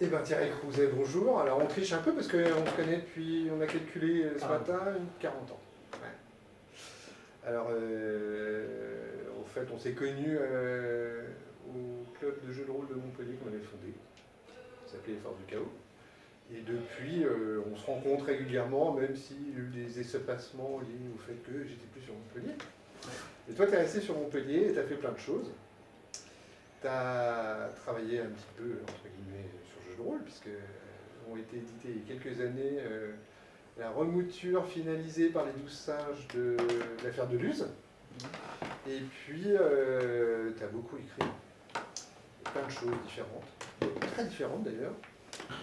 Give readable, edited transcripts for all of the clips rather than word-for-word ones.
Eh bien Thierry Crouzet, bonjour. Alors on triche un peu parce qu'on se connaît depuis, on a calculé ce matin, 40 ans. Ouais. Alors en fait on s'est connus au club de jeux de rôle de Montpellier qu'on avait fondé, qui s'appelait Les Forces du Chaos. Et depuis on se rencontre régulièrement, même s'il y a eu des espacements liés au fait que j'étais plus sur Montpellier. Et toi tu es resté sur Montpellier et tu as fait plein de choses. Tu as travaillé un petit peu, entre guillemets, sur jeux de rôle, puisque ont été édités il y a quelques années la remouture finalisée par les 12 singes de l'affaire de Luz. Et puis, tu as beaucoup écrit plein de choses différentes, très différentes d'ailleurs,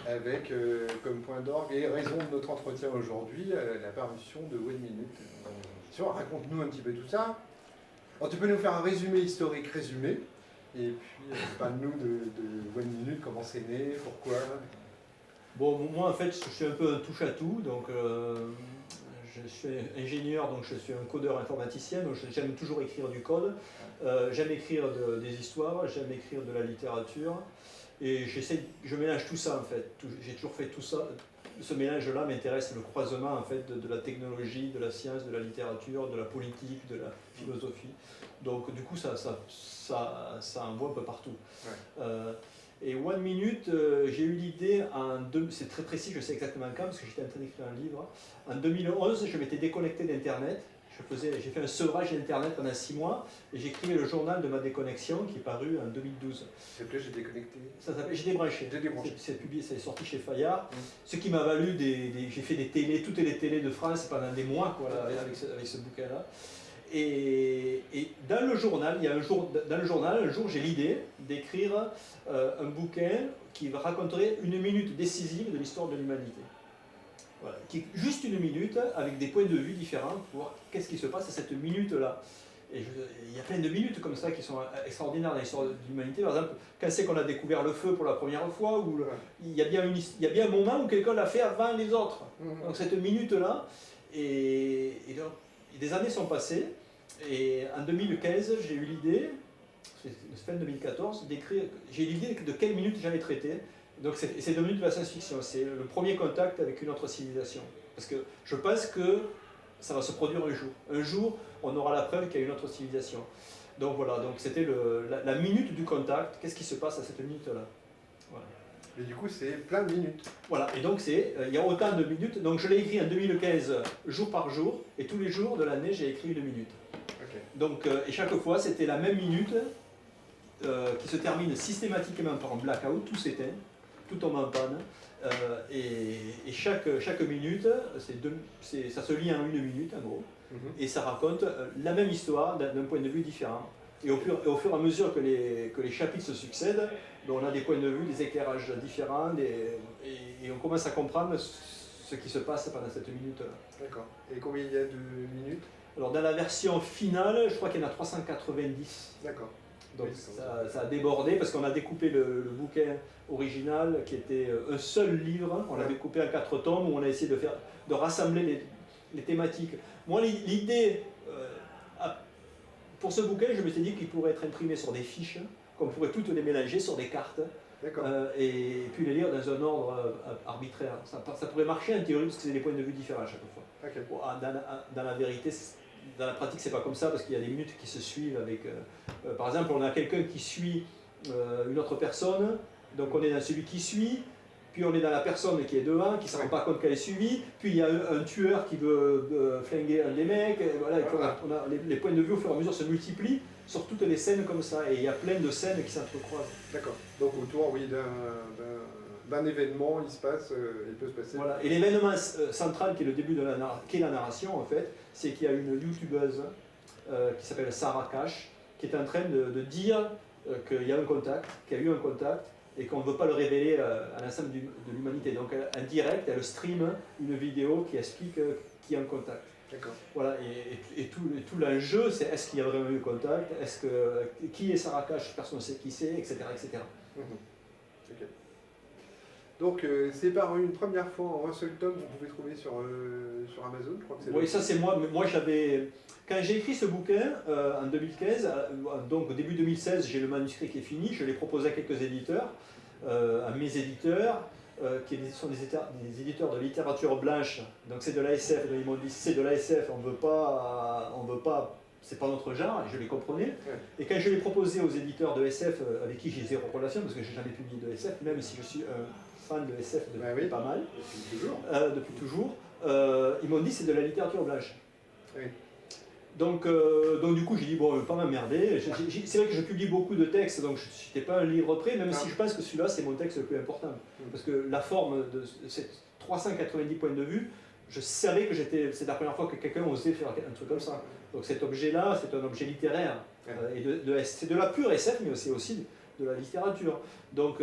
avec comme point d'orgue et raison de notre entretien aujourd'hui, la parution de One Minute. Raconte-nous un petit peu tout ça. Alors, tu peux nous faire un résumé historique résumé. Et puis, parle-nous de One Minute, comment c'est né, pourquoi. Bon, moi en fait, je suis un peu un touche-à-tout, donc je suis ingénieur, donc je suis un codeur informaticien, donc j'aime toujours écrire du code, j'aime écrire des histoires, j'aime écrire de la littérature, et je mélange tout ça en fait, j'ai toujours fait tout ça. Ce mélange-là m'intéresse, le croisement en fait de la technologie, de la science, de la littérature, de la politique, de la philosophie. Donc du coup ça envoie un peu partout. Ouais. Et One Minute, j'ai eu l'idée c'est très précis, je sais exactement quand, parce que j'étais en train d'écrire un livre. En 2011, je m'étais déconnecté d'Internet. J'ai fait un sevrage d'Internet pendant 6 mois et j'écrivais le journal de ma déconnexion qui est paru en 2012. Ça s'appelait J'ai déconnecté. Ça s'appelle J'ai débranché. C'est publié, c'est sorti chez Fayard. Ce qui m'a valu j'ai fait des télés, toutes les télés de France pendant des mois quoi, avec ce bouquin-là. Et dans le journal, un jour j'ai l'idée d'écrire un bouquin qui raconterait une minute décisive de l'histoire de l'humanité. Voilà, qui est juste une minute avec des points de vue différents pour voir qu'est-ce qui se passe à cette minute-là. Et il y a plein de minutes comme ça qui sont extraordinaires dans l'histoire de l'humanité. Par exemple, quand c'est qu'on a découvert le feu pour la première fois, ou il y a bien un moment où quelqu'un l'a fait avant les autres. Donc cette minute-là, et donc, des années sont passées, et en 2015, j'ai eu l'idée, c'est fin 2014, j'ai eu l'idée de quelle minute j'allais traiter. Donc c'est devenu de la science-fiction, c'est le premier contact avec une autre civilisation. Parce que je pense que ça va se produire un jour. Un jour, on aura la preuve qu'il y a une autre civilisation. Donc voilà, donc c'était la minute du contact, qu'est-ce qui se passe à cette minute-là. Voilà. Et du coup, c'est plein de minutes. Voilà, et donc il y a autant de minutes. Donc je l'ai écrit en 2015, jour par jour, et tous les jours de l'année, j'ai écrit une minute. Okay. Donc, et chaque fois, c'était la même minute qui se termine systématiquement par un blackout, tout s'éteint, tout tombe en panne, et chaque minute, ça se lie en une minute en gros, et ça raconte la même histoire d'un point de vue différent. Et au fur et à mesure que les chapitres se succèdent, on a des points de vue, des éclairages différents, et on commence à comprendre ce qui se passe pendant cette minute-là. D'accord. Et combien il y a de minutes? Alors dans la version finale, je crois qu'il y en a 390. D'accord. Donc oui, ça a débordé parce qu'on a découpé le bouquin original qui était un seul livre, on l'a découpé en 4 tomes où on a essayé de rassembler les thématiques. Moi l'idée, pour ce bouquin, je me suis dit qu'il pourrait être imprimé sur des fiches, qu'on pourrait toutes les mélanger sur des cartes, et puis les lire dans un ordre arbitraire. Ça pourrait marcher en théorie parce que c'est des points de vue différents à chaque fois. Okay. Bon, dans la vérité, dans la pratique, c'est pas comme ça parce qu'il y a des minutes qui se suivent avec. Par exemple, on a quelqu'un qui suit une autre personne, donc on est dans celui qui suit, puis on est dans la personne qui est devant, qui ne se rend pas compte qu'elle est suivie, puis il y a un tueur qui veut flinguer un des mecs, et voilà, les points de vue au fur et à mesure se multiplient sur toutes les scènes comme ça, et il y a plein de scènes qui s'entrecroisent. D'accord. Donc autour, oui, d'un événement, il peut se passer. Voilà. Et l'événement central qui est le début de qui est la narration en fait, c'est qu'il y a une youtubeuse qui s'appelle Sarah Cash qui est en train de dire qu'il y a un contact, qu'il y a eu un contact et qu'on ne veut pas le révéler à l'ensemble de l'humanité. Donc en direct, elle stream une vidéo qui explique qu'il y a un contact. D'accord. Voilà, et tout l'enjeu, c'est est-ce qu'il y a vraiment eu contact, qui est Sarah Cash, personne ne sait qui c'est, etc. etc. Okay. Donc c'est paru une première fois en un seul tome, vous pouvez trouver sur Amazon, je crois que c'est. Oui, ça c'est moi. Moi quand j'ai écrit ce bouquin en 2015, donc au début 2016, j'ai le manuscrit qui est fini, je l'ai proposé à quelques éditeurs. à mes éditeurs, qui sont des éditeurs de littérature blanche, donc c'est de la SF, donc ils m'ont dit c'est de la SF, on veut pas, c'est pas notre genre, et je les comprenais. Et quand je l'ai proposé aux éditeurs de SF, avec qui j'ai zéro relation, parce que j'ai jamais publié de SF, même si je suis un fan de SF depuis pas mal, depuis toujours, ils m'ont dit c'est de la littérature blanche. Oui. Donc du coup j'ai dit bon, je ne vais pas m'emmerder. C'est vrai que je publie beaucoup de textes, donc je n'étais pas un livre près, même si je pense que celui-là c'est mon texte le plus important. Parce que la forme de ces 390 points de vue, je savais que c'est la première fois que quelqu'un osait faire un truc comme ça. Donc cet objet-là, c'est un objet littéraire. C'est de la pure SF, mais c'est aussi de la littérature. Donc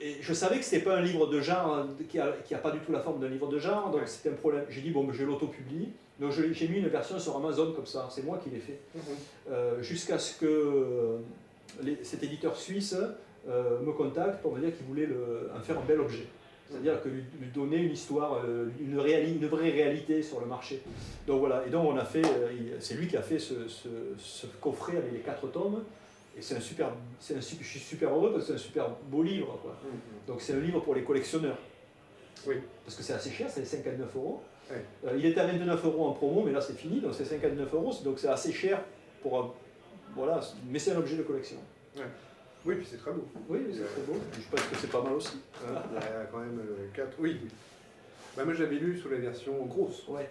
et je savais que ce n'était pas un livre de genre, qui a pas du tout la forme d'un livre de genre, donc c'était un problème. J'ai dit bon, je l'auto-publie. Donc j'ai mis une version sur Amazon comme ça, c'est moi qui l'ai fait. Jusqu'à ce que cet éditeur suisse me contacte pour me dire qu'il voulait en faire un bel objet. C'est-à-dire que lui donner une histoire, une vraie réalité sur le marché. Donc voilà, et donc on a fait, c'est lui qui a fait ce coffret avec les 4 tomes. Et je suis super heureux parce que c'est un super beau livre, quoi. Donc c'est un livre pour les collectionneurs. Oui. Parce que c'est assez cher, c'est 59 €. Oui. Il était à 29 € en promo, mais là c'est fini, donc c'est 59 €, donc c'est assez cher pour voilà, mais c'est un objet de collection. Ouais. Oui, puis c'est très beau. Oui, c'est très beau. Je pense que c'est pas mal aussi. Il y a quand même 4. Oui. Bah, moi j'avais lu sous la version grosse. Ouais.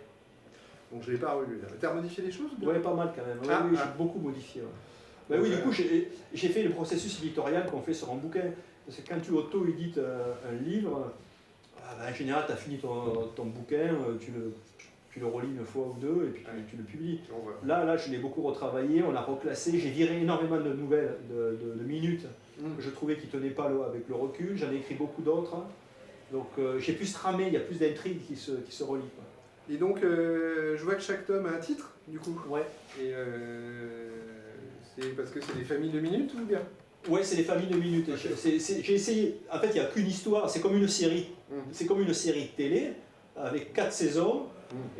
Donc je ne l'ai pas relu. Tu as modifié les choses? Oui, pas mal quand même. Oui, j'ai beaucoup modifié. Ouais. Bah oui, du coup, j'ai fait le processus éditorial qu'on fait sur un bouquin. Parce que quand tu auto-édites un livre, en général, tu as fini ton bouquin, tu le relis une fois ou deux et puis tu le publies. Là, je l'ai beaucoup retravaillé, on l'a reclassé, j'ai viré énormément de nouvelles, de minutes que je trouvais qui ne tenaient pas avec le recul. J'en ai écrit beaucoup d'autres. Donc j'ai plus tramé, il y a plus d'intrigues qui se relient. Et donc, je vois que chaque tome a un titre, du coup. Ouais. Et c'est parce que c'est des familles de minutes ou bien? Ouais, c'est des familles de minutes. Okay. J'ai essayé. En fait, il n'y a qu'une histoire. C'est comme une série. C'est comme une série télé avec 4 saisons.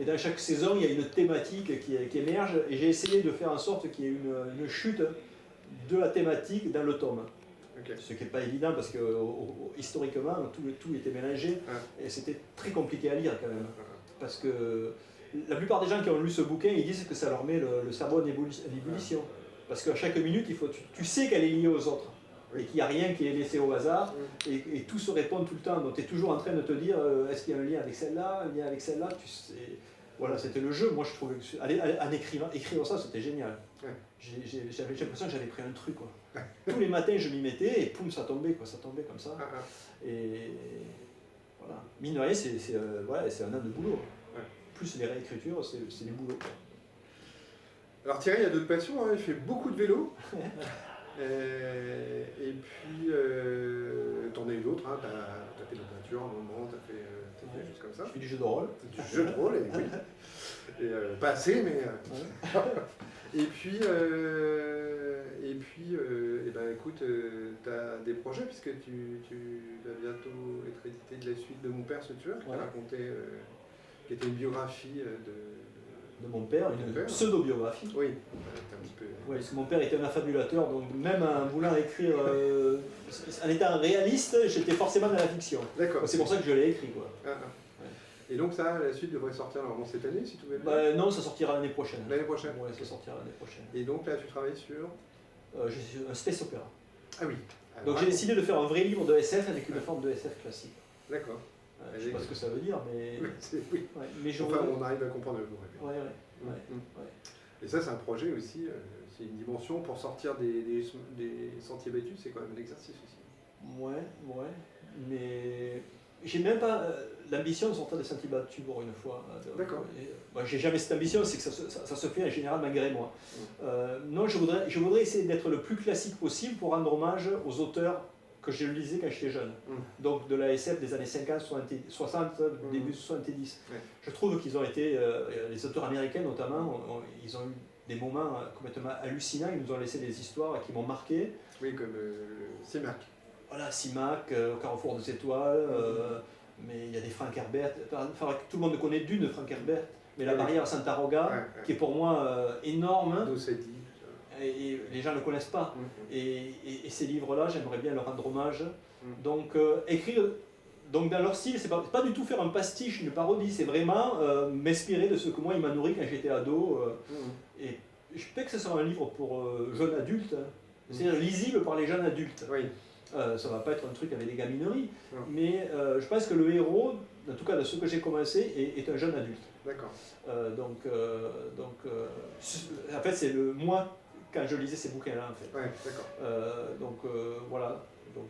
Et dans chaque saison, il y a une thématique qui émerge. Et j'ai essayé de faire en sorte qu'il y ait une chute de la thématique dans le tome. Okay. Ce qui n'est pas évident parce que historiquement, tout était mélangé. Et c'était très compliqué à lire quand même. Parce que la plupart des gens qui ont lu ce bouquin, ils disent que ça leur met le cerveau en ébullition. Parce qu'à chaque minute, tu sais qu'elle est liée aux autres. Et qu'il n'y a rien qui est laissé au hasard. Et tout se répond tout le temps. Donc tu es toujours en train de te dire, est-ce qu'il y a un lien avec celle-là, un lien avec celle-là. Voilà, c'était le jeu. Moi, je trouvais que en écrivant ça, c'était génial. J'avais l'impression que j'avais pris un truc. Quoi. Tous les matins, je m'y mettais et poum, ça tombait. Ça tombait comme ça. Et voilà. Mine de rien, c'est un an de boulot. Plus les réécritures, c'est du boulot. Alors Thierry, il y a d'autres passions, hein. Il fait beaucoup de vélo. Et puis, t'en as eu d'autres, hein. T'as fait de la peinture à un moment, t'as fait des choses comme ça. Je fais du jeu de rôle. Du jeu de rôle, oui. Et, pas assez, mais... Et puis, ben, écoute, t'as des projets, puisque tu vas bientôt être édité de la suite de Mon père ce tueur, qui t'a raconté, qui était une biographie de mon père, une pseudo-biographie. Oui, un petit peu. Oui, parce que mon père était un affabulateur, donc même en voulant écrire, en étant réaliste, j'étais forcément dans la fiction. D'accord. C'est pour ça que je l'ai écrit, quoi. Et donc ça, la suite devrait sortir normalement cette année, si tout va bien? Non, ça sortira l'année prochaine. L'année prochaine? Oui, ça sortira l'année prochaine. Et donc là, tu travailles sur? Je suis un space opéra. Ah oui. Alors, donc j'ai décidé de faire un vrai livre de SF avec une forme de SF classique. D'accord. Je ne sais pas ce que ça veut dire, mais... Oui. Mais on arrive à comprendre le mot. Ouais. Et ça, c'est un projet aussi, c'est une dimension pour sortir des sentiers battus, c'est quand même un exercice aussi. Ouais. Mais j'ai même pas l'ambition de sortir des sentiers battus pour une fois. D'accord. Moi, j'ai jamais cette ambition, c'est que ça se fait en général malgré moi. Non, je voudrais essayer d'être le plus classique possible pour rendre hommage aux auteurs que je lisais quand j'étais jeune. Donc de la SF des années 50, 60, début 70. Je trouve qu'ils ont été, les auteurs américains notamment, ils ont eu des moments complètement hallucinants, ils nous ont laissé des histoires qui m'ont marqué. Oui, comme Simac. Voilà, Simac, Au Carrefour des Étoiles, mais il y a des Frank Herbert, enfin, tout le monde connaît Dune de Frank Herbert, mais La Barrière à Santaroga, qui est pour moi énorme. Et les gens ne le connaissent pas. Et ces livres-là, j'aimerais bien leur rendre hommage Donc écrire donc dans leur style, c'est pas du tout faire un pastiche, une parodie, c'est vraiment m'inspirer de ce que moi il m'a nourri quand j'étais ado. Et je pense que ce sera un livre pour jeunes adultes, hein. C'est-à-dire lisible par les jeunes adultes. Oui. Ça va pas être un truc avec des gamineries, mais je pense que le héros, en tout cas de ce que j'ai commencé, est un jeune adulte. D'accord. En fait, c'est moi quand je lisais ces bouquins-là, en fait. Ouais, d'accord. Voilà. Donc,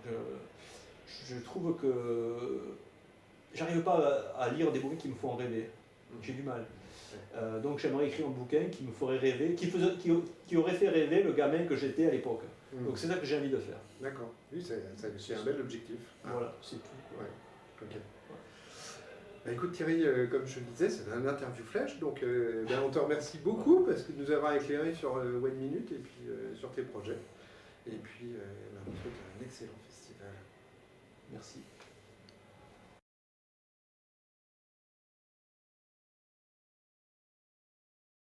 je trouve que j'arrive pas à lire des bouquins qui me font rêver. J'ai du mal. Donc, j'aimerais écrire un bouquin qui me ferait rêver, qui aurait fait rêver le gamin que j'étais à l'époque. Donc, c'est ça que j'ai envie de faire. D'accord. Oui, c'est un bel objectif. Voilà, c'est tout. Ouais. Ok. Bah, écoute Thierry, comme je le disais, c'est un interview flash, donc on te remercie beaucoup parce que nous avons éclairé sur One Minute et puis sur tes projets. Et puis, on te souhaite un excellent festival. Merci.